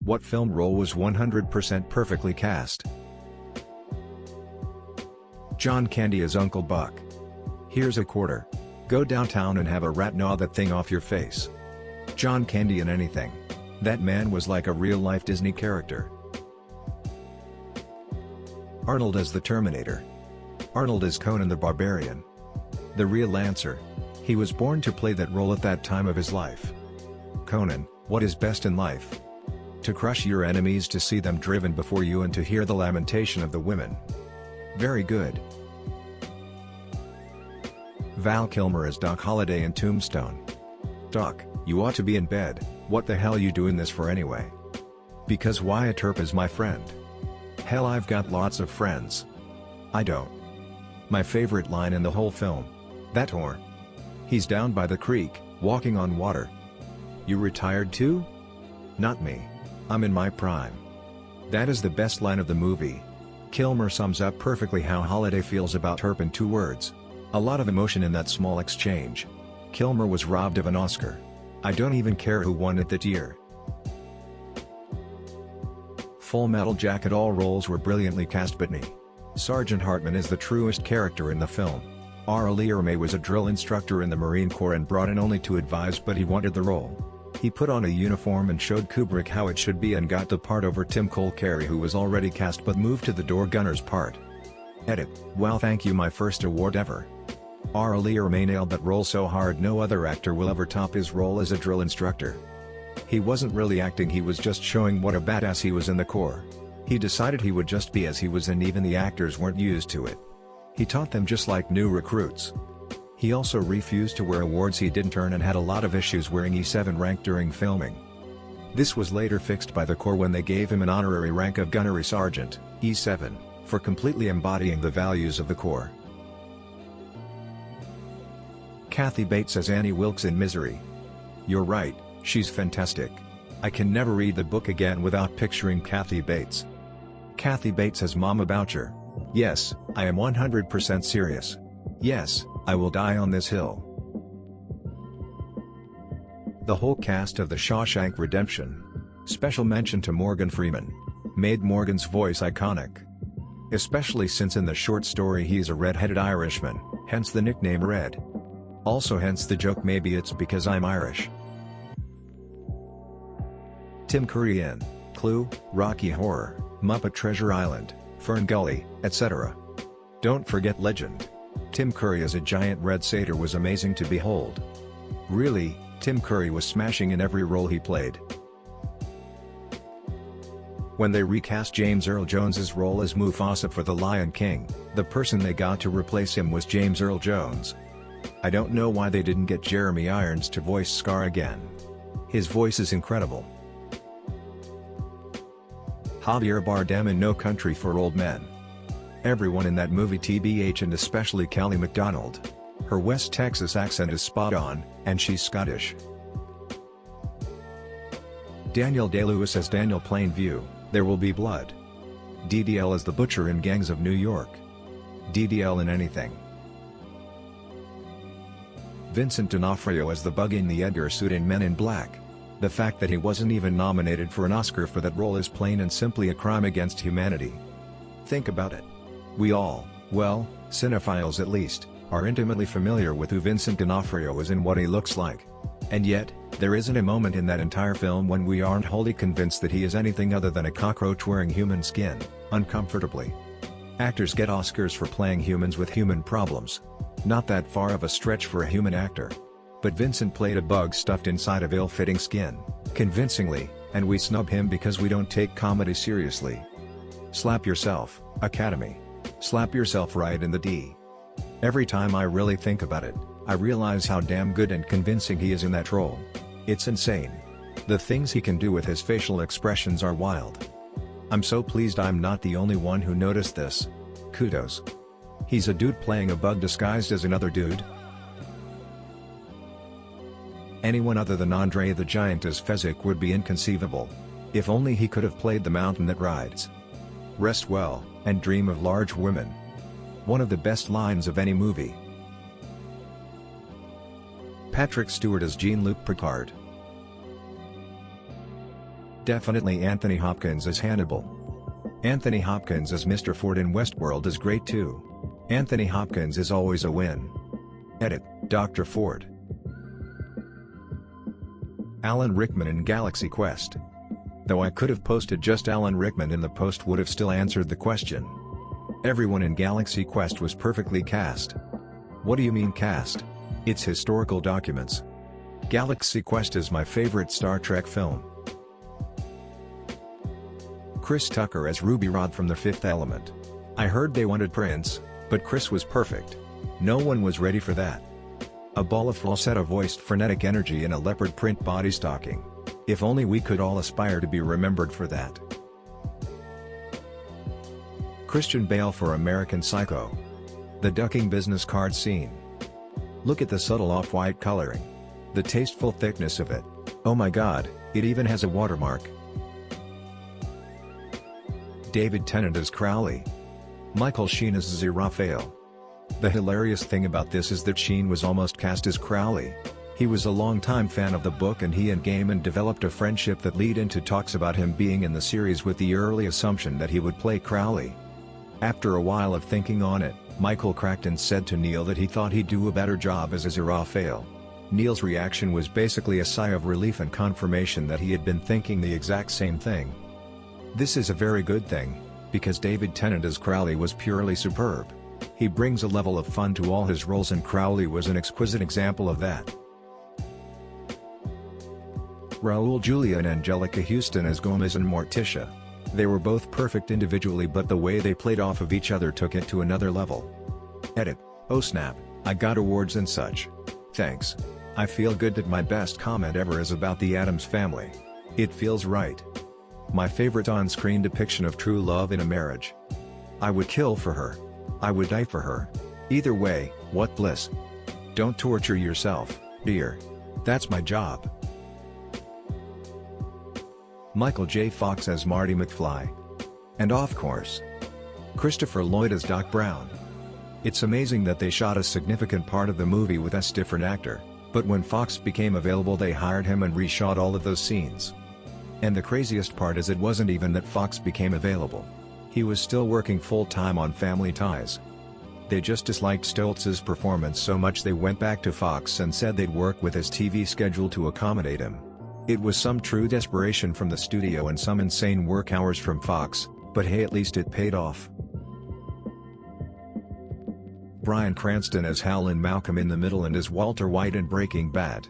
What film role was 100% perfectly cast? John Candy as Uncle Buck. Here's a quarter. Go downtown and have a rat gnaw that thing off your face. John Candy in anything. That man was like a real-life Disney character. Arnold as the Terminator. Arnold as Conan the Barbarian. The real answer. He was born to play that role at that time of his life. Conan, what is best in life? To crush your enemies, to see them driven before you, and to hear the lamentation of the women. Very good. Val Kilmer as Doc Holliday in Tombstone. Doc, you ought to be in bed. What the hell you doing this for anyway? Because Wyatt Earp is my friend. Hell, I've got lots of friends. I don't. My favorite line in the whole film. That whore. He's down by the creek, walking on water. You retired too? Not me. I'm in my prime. That is the best line of the movie. Kilmer sums up perfectly how Holliday feels about Earp in 2 words. A lot of emotion in that small exchange. Kilmer was robbed of an Oscar. I don't even care who won it that year. Full Metal Jacket. All roles were brilliantly cast, but Sergeant Hartman is the truest character in the film. R. Lee Ermey was a drill instructor in the Marine Corps and brought in only to advise, but he wanted the role. He put on a uniform and showed Kubrick how it should be and got the part over Tim Cole-Carey, who was already cast but moved to the door gunner's part. Edit. Well, thank you, my first award ever. R. Lee Ermey nailed that role so hard no other actor will ever top his role as a drill instructor. He wasn't really acting, he was just showing what a badass he was in the Corps. He decided he would just be as he was, and even the actors weren't used to it. He taught them just like new recruits. He also refused to wear awards he didn't earn and had a lot of issues wearing E7 rank during filming. This was later fixed by the Corps when they gave him an honorary rank of Gunnery Sergeant, E7, for completely embodying the values of the Corps. Kathy Bates as Annie Wilkes in Misery. You're right, she's fantastic. I can never read the book again without picturing Kathy Bates. Kathy Bates as Mama Boucher. Yes, I am 100% serious. Yes, I will die on this hill. The whole cast of The Shawshank Redemption. Special mention to Morgan Freeman. Made Morgan's voice iconic. Especially since in the short story he's a red-headed Irishman, hence the nickname Red. Also hence the joke, maybe it's because I'm Irish. Tim Curry in Clue, Rocky Horror, Muppet Treasure Island, Fern Gully, etc. Don't forget Legend. Tim Curry as a giant red satyr was amazing to behold. Really, Tim Curry was smashing in every role he played. When they recast James Earl Jones's role as Mufasa for The Lion King, the person they got to replace him was James Earl Jones. I don't know why they didn't get Jeremy Irons to voice Scar again. His voice is incredible. Javier Bardem in No Country for Old Men. Everyone in that movie TBH, and especially Kelly MacDonald. Her West Texas accent is spot on, and she's Scottish. Daniel Day-Lewis as Daniel Plainview, There Will Be Blood. DDL as the Butcher in Gangs of New York. DDL in anything. Vincent D'Onofrio as the Bug in the Edgar suit in Men in Black. The fact that he wasn't even nominated for an Oscar for that role is plain and simply a crime against humanity. Think about it. We all, well, cinephiles at least, are intimately familiar with who Vincent D'Onofrio is and what he looks like. And yet, there isn't a moment in that entire film when we aren't wholly convinced that he is anything other than a cockroach wearing human skin, uncomfortably. Actors get Oscars for playing humans with human problems. Not that far of a stretch for a human actor. But Vincent played a bug stuffed inside of ill-fitting skin, convincingly, and we snub him because we don't take comedy seriously. Slap yourself, Academy. Slap yourself right in the D. Every time I really think about it, I realize how damn good and convincing he is in that role. It's insane. The things he can do with his facial expressions are wild. I'm so pleased I'm not the only one who noticed this. Kudos. He's a dude playing a bug disguised as another dude. Anyone other than Andre the Giant as Fezzik would be inconceivable. If only he could have played the mountain that rides. Rest well, and dream of large women. One of the best lines of any movie. Patrick Stewart as Jean-Luc Picard. Definitely Anthony Hopkins as Hannibal. Anthony Hopkins as Mr. Ford in Westworld is great too. Anthony Hopkins is always a win. Edit, Dr. Ford. Alan Rickman in Galaxy Quest. Though I could have posted just Alan Rickman in the post would have still answered the question. Everyone in Galaxy Quest was perfectly cast. What do you mean cast? It's historical documents. Galaxy Quest is my favorite Star Trek film. Chris Tucker as Ruby Rhod from The Fifth Element. I heard they wanted Prince, but Chris was perfect. No one was ready for that. A ball of falsetto-voiced frenetic energy in a leopard print body stocking. If only we could all aspire to be remembered for that. Christian Bale for American Psycho. The ducking business card scene. Look at the subtle off-white coloring. The tasteful thickness of it. Oh my god, it even has a watermark. David Tennant as Crowley. Michael Sheen as Aziraphale. The hilarious thing about this is that Sheen was almost cast as Crowley. He was a longtime fan of the book and he and Gaiman developed a friendship that led into talks about him being in the series with the early assumption that he would play Crowley. After a while of thinking on it, Michael cracked and said to Neil that he thought he'd do a better job as Aziraphale. Neil's reaction was basically a sigh of relief and confirmation that he had been thinking the exact same thing. This is a very good thing, because David Tennant as Crowley was purely superb. He brings a level of fun to all his roles and Crowley was an exquisite example of that. Raul Julia and Angelica Houston as Gomez and Morticia. They were both perfect individually but the way they played off of each other took it to another level. Edit, oh snap, I got awards and such. Thanks. I feel good that my best comment ever is about the Addams family. It feels right. My favorite on-screen depiction of true love in a marriage. I would kill for her. I would die for her. Either way, what bliss. Don't torture yourself, dear. That's my job. Michael J. Fox as Marty McFly. And of course, Christopher Lloyd as Doc Brown. It's amazing that they shot a significant part of the movie with a different actor, but when Fox became available they hired him and reshot all of those scenes. And the craziest part is it wasn't even that Fox became available. He was still working full-time on Family Ties. They just disliked Stoltz's performance so much they went back to Fox and said they'd work with his TV schedule to accommodate him. It was some true desperation from the studio and some insane work hours from Fox, but hey, at least it paid off. Bryan Cranston as Hal in Malcolm in the Middle and as Walter White in Breaking Bad.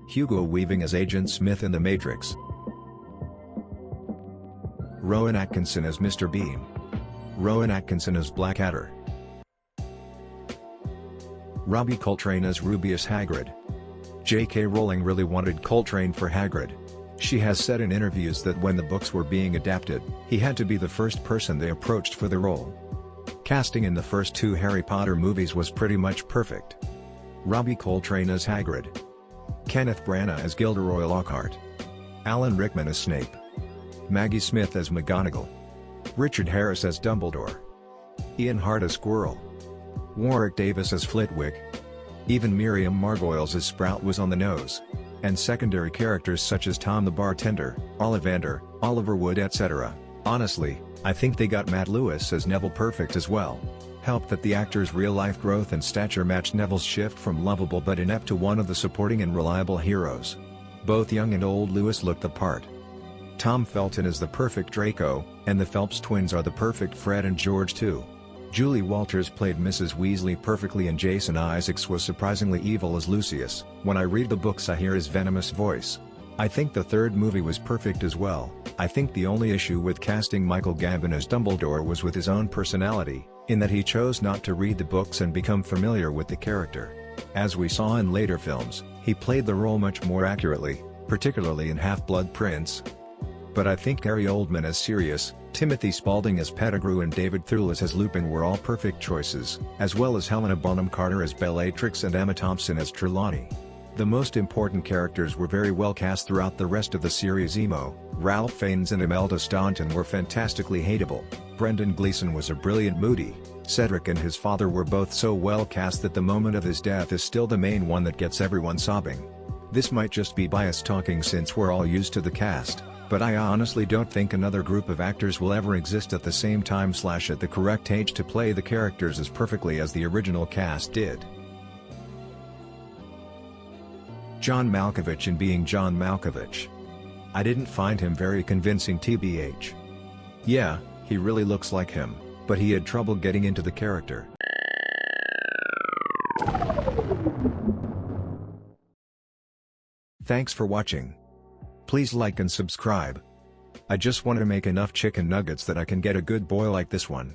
Hugo Weaving as Agent Smith in The Matrix. Rowan Atkinson as Mr. Bean. Rowan Atkinson as Blackadder. Robbie Coltrane as Rubeus Hagrid. J.K. Rowling really wanted Coltrane for Hagrid. She has said in interviews that when the books were being adapted, he had to be the first person they approached for the role. Casting in the first two Harry Potter movies was pretty much perfect. Robbie Coltrane as Hagrid. Kenneth Branagh as Gilderoy Lockhart. Alan Rickman as Snape. Maggie Smith as McGonagall. Richard Harris as Dumbledore. Ian Hart as Squirrel. Warwick Davis as Flitwick. Even Miriam Margolyes as Sprout was on the nose. And secondary characters such as Tom the bartender, Ollivander, Oliver Wood etc. Honestly, I think they got Matt Lewis as Neville perfect as well. Helped that the actor's real-life growth and stature matched Neville's shift from lovable but inept to one of the supporting and reliable heroes. Both young and old Lewis looked the part. Tom Felton is the perfect Draco, and the Phelps twins are the perfect Fred and George too. Julie Walters played Mrs. Weasley perfectly and Jason Isaacs was surprisingly evil as Lucius. When I read the books I hear his venomous voice. I think the third movie was perfect as well. I think the only issue with casting Michael Gambon as Dumbledore was with his own personality, in that he chose not to read the books and become familiar with the character. As we saw in later films, he played the role much more accurately, particularly in Half-Blood Prince. But I think Gary Oldman as Sirius, Timothy Spalding as Pettigrew and David Thewlis as Lupin were all perfect choices, as well as Helena Bonham Carter as Bellatrix and Emma Thompson as Trelawney. The most important characters were very well cast throughout the rest of the series. Emo, Ralph Fiennes and Imelda Staunton were fantastically hateable. Brendan Gleeson was a brilliant Moody. Cedric and his father were both so well cast that the moment of his death is still the main one that gets everyone sobbing. This might just be bias talking since we're all used to the cast, but I honestly don't think another group of actors will ever exist at the same time / at the correct age to play the characters as perfectly as the original cast did. John Malkovich in Being John Malkovich. I didn't find him very convincing tbh. Yeah, he really looks like him, but he had trouble getting into the character. Thanks for watching. Please like and subscribe. I just want to make enough chicken nuggets that I can get a good boy like this one.